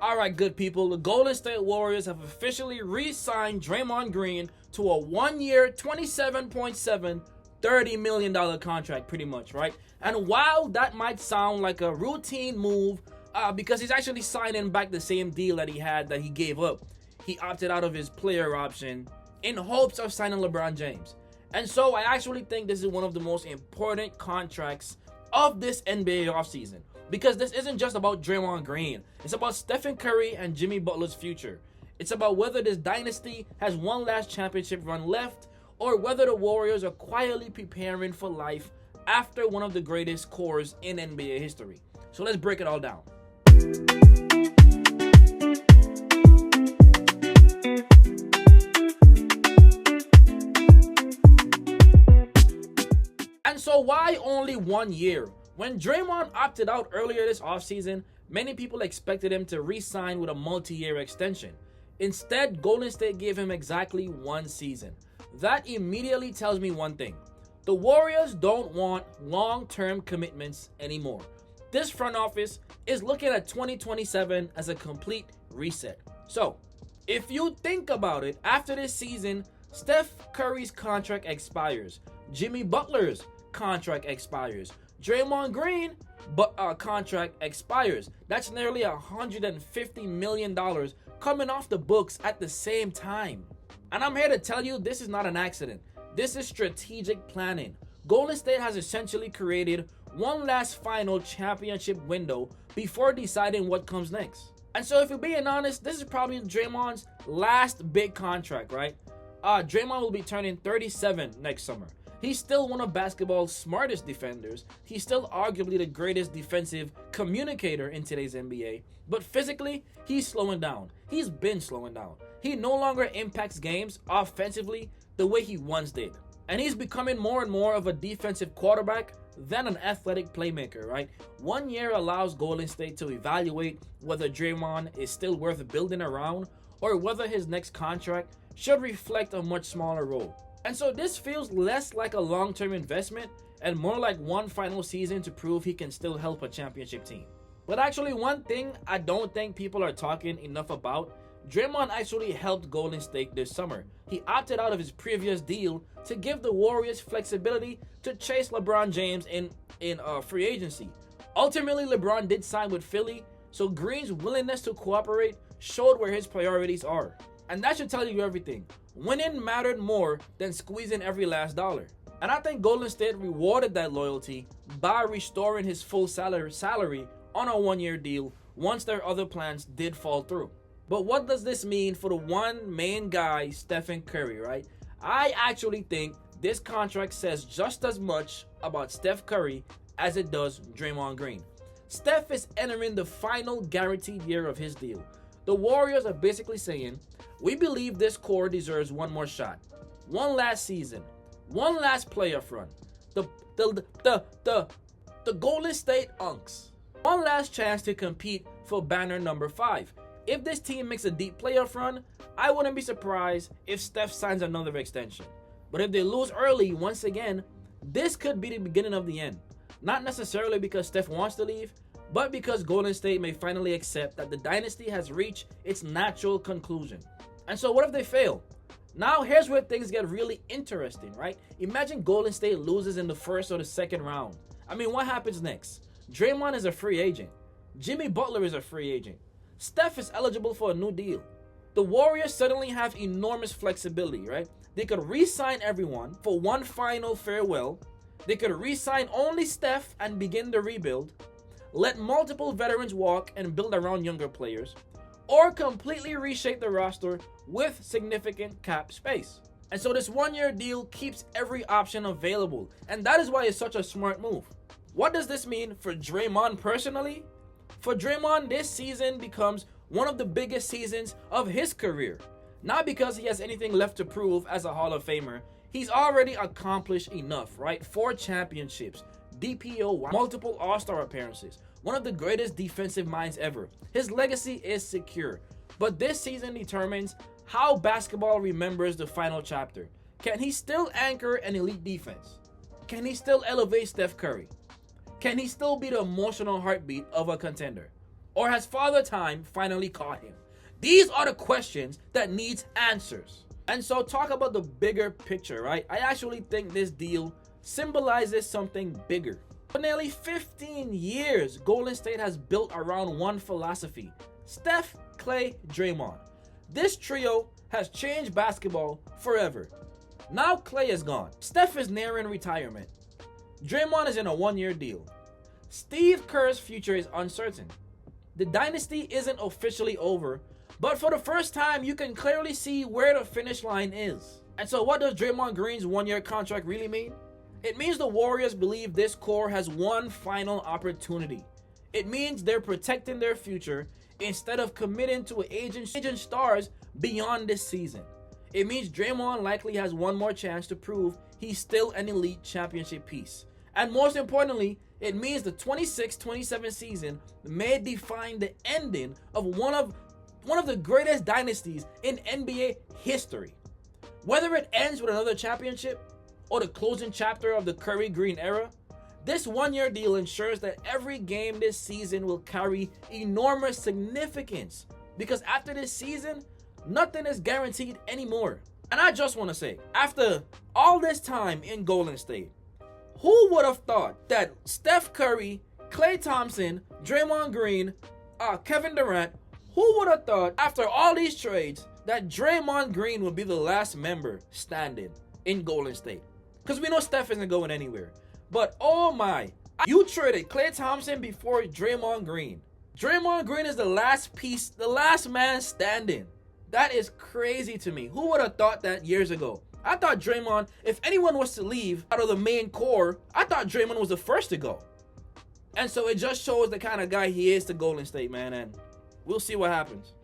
Alright, good people, the Golden State Warriors have officially re-signed Draymond Green to a 1-year, $27.7, $30 million contract, pretty much, right? And while that might sound like a routine move, because he's actually signing back the same deal that he gave up, he opted out of his player option in hopes of signing LeBron James. And so I actually think this is one of the most important contracts of this NBA offseason. Because this isn't just about Draymond Green. It's about Stephen Curry and Jimmy Butler's future. It's about whether this dynasty has one last championship run left, or whether the Warriors are quietly preparing for life after one of the greatest cores in NBA history. So let's break it all down. And so why only 1 year? When Draymond opted out earlier this offseason, many people expected him to re-sign with a multi-year extension. Instead, Golden State gave him exactly 1 season. That immediately tells me one thing. The Warriors don't want long-term commitments anymore. This front office is looking at 2027 as a complete reset. So, if you think about it, after this season, Steph Curry's contract expires. Jimmy Butler's contract expires. Draymond Green contract expires. That's nearly $150 million coming off the books at the same time. And I'm here to tell you this is not an accident. This is strategic planning. Golden State has essentially created one last final championship window before deciding what comes next. And so if you're being honest, this is probably Draymond's last big contract, right? Draymond will be turning 37 next summer. He's still one of basketball's smartest defenders. He's still arguably the greatest defensive communicator in today's NBA. But physically, he's slowing down. He's been slowing down. He no longer impacts games offensively the way he once did. And he's becoming more and more of a defensive quarterback than an athletic playmaker, right? 1 year allows Golden State to evaluate whether Draymond is still worth building around or whether his next contract should reflect a much smaller role. And so this feels less like a long-term investment and more like one final season to prove he can still help a championship team. But actually, one thing I don't think people are talking enough about, Draymond actually helped Golden State this summer. He opted out of his previous deal to give the Warriors flexibility to chase LeBron James in free agency. Ultimately, LeBron did sign with Philly, so Green's willingness to cooperate showed where his priorities are. And that should tell you everything. Winning mattered more than squeezing every last dollar. And I think Golden State rewarded that loyalty by restoring his full salary on a 1-year deal once their other plans did fall through. But what does this mean for the one main guy, Stephen Curry, right? I actually think this contract says just as much about Steph Curry as it does Draymond Green. Steph is entering the final guaranteed year of his deal. The Warriors are basically saying, we believe this core deserves one more shot, one last season, one last playoff run. The Golden State Unks, one last chance to compete for banner number 5. If this team makes a deep playoff run, I wouldn't be surprised if Steph signs another extension. But if they lose early once again, this could be the beginning of the end. Not necessarily because Steph wants to leave, but because Golden State may finally accept that the dynasty has reached its natural conclusion. And so what if they fail? Now here's where things get really interesting, right? Imagine Golden State loses in the first or the second round. I mean, what happens next? Draymond is a free agent. Jimmy Butler is a free agent. Steph is eligible for a new deal. The Warriors suddenly have enormous flexibility, right? They could re-sign everyone for one final farewell. They could re-sign only Steph and begin the rebuild. Let multiple veterans walk and build around younger players. Or completely reshape the roster with significant cap space. And so this 1-year deal keeps every option available. And that is why it's such a smart move. What does this mean for Draymond personally? For Draymond, this season becomes one of the biggest seasons of his career. Not because he has anything left to prove as a Hall of Famer. He's already accomplished enough, right? 4 championships, DPO, multiple All-Star appearances. One of the greatest defensive minds ever. His legacy is secure. But this season determines how basketball remembers the final chapter. Can he still anchor an elite defense? Can he still elevate Steph Curry? Can he still be the emotional heartbeat of a contender? Or has Father Time finally caught him? These are the questions that needs answers. And so talk about the bigger picture, right? I actually think this deal symbolizes something bigger. For nearly 15 years, Golden State has built around one philosophy: Steph, Klay, Draymond. This trio has changed basketball forever. Now Klay is gone. Steph is nearing retirement. Draymond is in a one-year deal. Steve Kerr's future is uncertain. The dynasty isn't officially over, but for the first time, you can clearly see where the finish line is. And so what does Draymond Green's one-year contract really mean? It means the Warriors believe this core has one final opportunity. It means they're protecting their future instead of committing to aging stars beyond this season. It means Draymond likely has one more chance to prove he's still an elite championship piece. And most importantly, it means the 26-27 season may define the ending of one of the greatest dynasties in NBA history. Whether it ends with another championship or the closing chapter of the Curry Green era, this one-year deal ensures that every game this season will carry enormous significance, because after this season, nothing is guaranteed anymore. And I just want to say, after all this time in Golden State, who would have thought that Steph Curry, Klay Thompson, Draymond Green, Kevin Durant, who would have thought after all these trades that Draymond Green would be the last member standing in Golden State? Because we know Steph isn't going anywhere. But oh my, you traded Klay Thompson before Draymond Green. Draymond Green is the last piece, the last man standing. That is crazy to me. Who would have thought that years ago? I thought Draymond, if anyone was to leave out of the main core, I thought Draymond was the first to go. And so it just shows the kind of guy he is to Golden State, man. And we'll see what happens.